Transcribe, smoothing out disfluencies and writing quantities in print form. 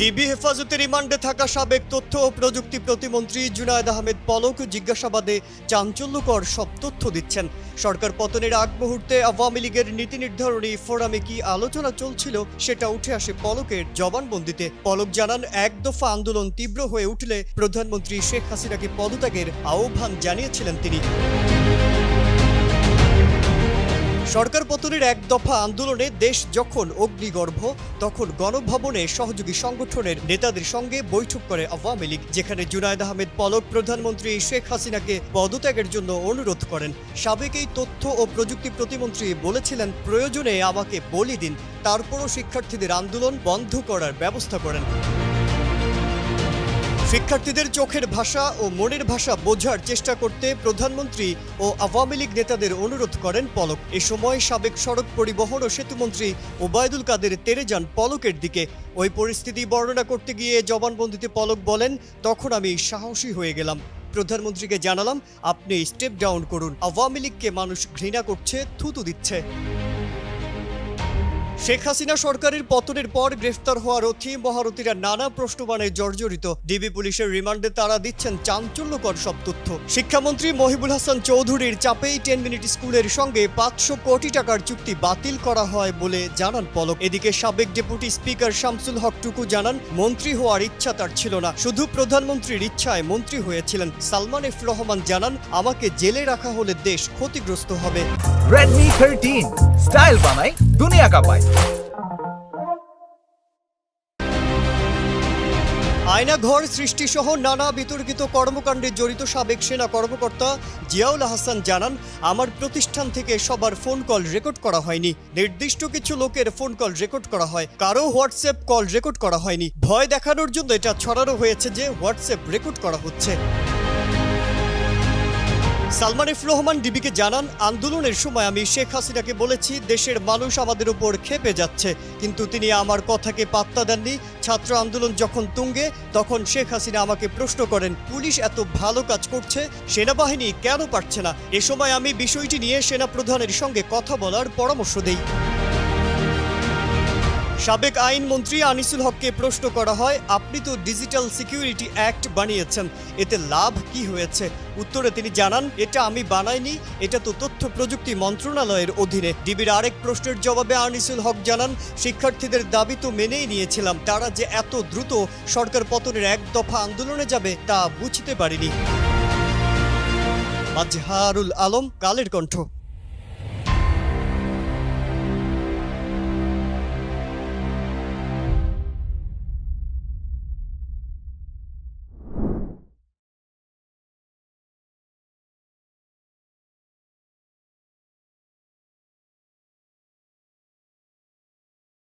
DB হেফাজতে রিমান্ডে থাকা সাবেক তথ্য ও প্রযুক্তি প্রতিমন্ত্রী জুনায়েদ আহমেদ পলক জিজ্ঞাসাবাদে চাঞ্চল্যকর সব তথ্য দিচ্ছেন। সরকার পতনের আগ মুহূর্তে আওয়ামী লীগের নীতি নির্ধারণী ফোরামে কি আলোচনা চলছিল সেটা উঠে আসে পলকের জবানবন্দিতে। পলক জানান, এক দফা আন্দোলন তীব্র হয়ে উঠলে প্রধানমন্ত্রী শেখ হাসিনাকে পদত্যাগের আহ্বান জানিয়েছিলেন তিনি। সরকার পতনের এক দফা আন্দোলনে দেশ যখন অগ্নিগর্ভ, তখন গণভবনে সহযোগী সংগঠনের নেতাদের সঙ্গে বৈঠক করে আওয়ামী লীগ, যেখানে জুনায়েদ আহমেদ পলক প্রধানমন্ত্রী শেখ হাসিনাকে পদত্যাগের জন্য অনুরোধ করেন। সাবেক এই তথ্য ও প্রযুক্তি প্রতিমন্ত্রী বলেছিলেন, প্রয়োজনে আমাকে বলি দিন, তারপরও শিক্ষার্থীদের আন্দোলন বন্ধ করার ব্যবস্থা করেন। শিক্ষার্থীদের চোখের ভাষা ও মনের ভাষা বোঝার চেষ্টা করতে প্রধানমন্ত্রী ও আওয়ামী লীগ নেতাদের অনুরোধ করেন পলক। এ সময় সাবেক সড়ক পরিবহন ও সেতুমন্ত্রী ওবায়দুল কাদের তেড়ে যান পলকের দিকে। ওই পরিস্থিতি বর্ণনা করতে গিয়ে জবানবন্দিতে পলক বলেন, তখন আমি সাহসী হয়ে গেলাম। প্রধানমন্ত্রীকে জানালাম, আপনি স্টেপ ডাউন করুন, আওয়ামী লীগকে মানুষ ঘৃণা করছে, থুতু দিচ্ছে। শেখ হাসিনা সরকারের পতনের পর গ্রেফতার হওয়া রথী মহারথীরা নানা প্রশ্নবাণে জর্জরিত। ডিবি পুলিশের রিমান্ডে তারা দিচ্ছেন চাঞ্চল্যকর সব তথ্য। শিক্ষামন্ত্রী মহিবুল হাসান চৌধুরীর চাপেই 10 মিনিট স্কুলের সঙ্গে 500 কোটি টাকার চুক্তি বাতিল করা হয় বলে জানান পলক। এদিকে সাবেক ডেপুটি স্পিকার শামসুল হক টুকু জানান, মন্ত্রী হওয়ার ইচ্ছা তার ছিল না, শুধু প্রধানমন্ত্রীর ইচ্ছায় মন্ত্রী হয়েছিলেন। সালমান এফ রহমান জানান, আমাকে জেলে রাখা হলে দেশ ক্ষতিগ্রস্ত হবে। Redmi 13 স্টাইল বানাই দুনিয়া কাঁপায়। আয়নাঘর সৃষ্টিসহ নানা বিতর্কিত কর্মকাণ্ডে জড়িত সাবেক সেনা কর্মকর্তা জিয়াউল হাসান জানান, আমার প্রতিষ্ঠান থেকে সবার ফোন কল রেকর্ড করা হয়নি। নির্দিষ্ট কিছু লোকের ফোন কল রেকর্ড করা হয়, কারো হোয়াটসঅ্যাপ কল রেকর্ড করা হয়নি। ভয় দেখানোর জন্য এটা ছড়ানো হয়েছে যে হোয়াটসঅ্যাপ রেকর্ড করা হচ্ছে। সালমান এফ রহমান ডিবিকে জানান, আন্দোলনের সময় আমি শেখ হাসিনাকে বলেছি, দেশের মানুষ আমাদের উপর ক্ষেপে যাচ্ছে, কিন্তু তিনি আমার কথাকে পাত্তা দেননি। ছাত্র আন্দোলন যখন তুঙ্গে, তখন শেখ হাসিনা আমাকে প্রশ্ন করেন, পুলিশ এত ভালো কাজ করছে, সেনাবাহিনী কেন পারছে না? এ সময় আমি বিষয়টি নিয়ে সেনা প্রধানের সঙ্গে কথা বলার পরামর্শ দেই। সাবেক আইনমন্ত্রী আনিসুল হককে প্রশ্ন করা হয়, আপনি তো ডিজিটাল সিকিউরিটি অ্যাক্ট বানিয়েছেন, এতে লাভ কি হয়েছে? উত্তরে তিনি জানান, এটা আমি বানাইনি, এটা তো তথ্য প্রযুক্তি মন্ত্রণালয়ের অধীনে। ডিবির আরেক প্রশ্নের জবাবে আনিসুল হক জানান, শিক্ষার্থীদের দাবি তো মেনেই নিয়েছিলাম, তারা যে এত দ্রুত সরকার পতনের এক দফা আন্দোলনে যাবে তা বুঝতে পারিনি। মাজহারুল আলম, কালের কণ্ঠ।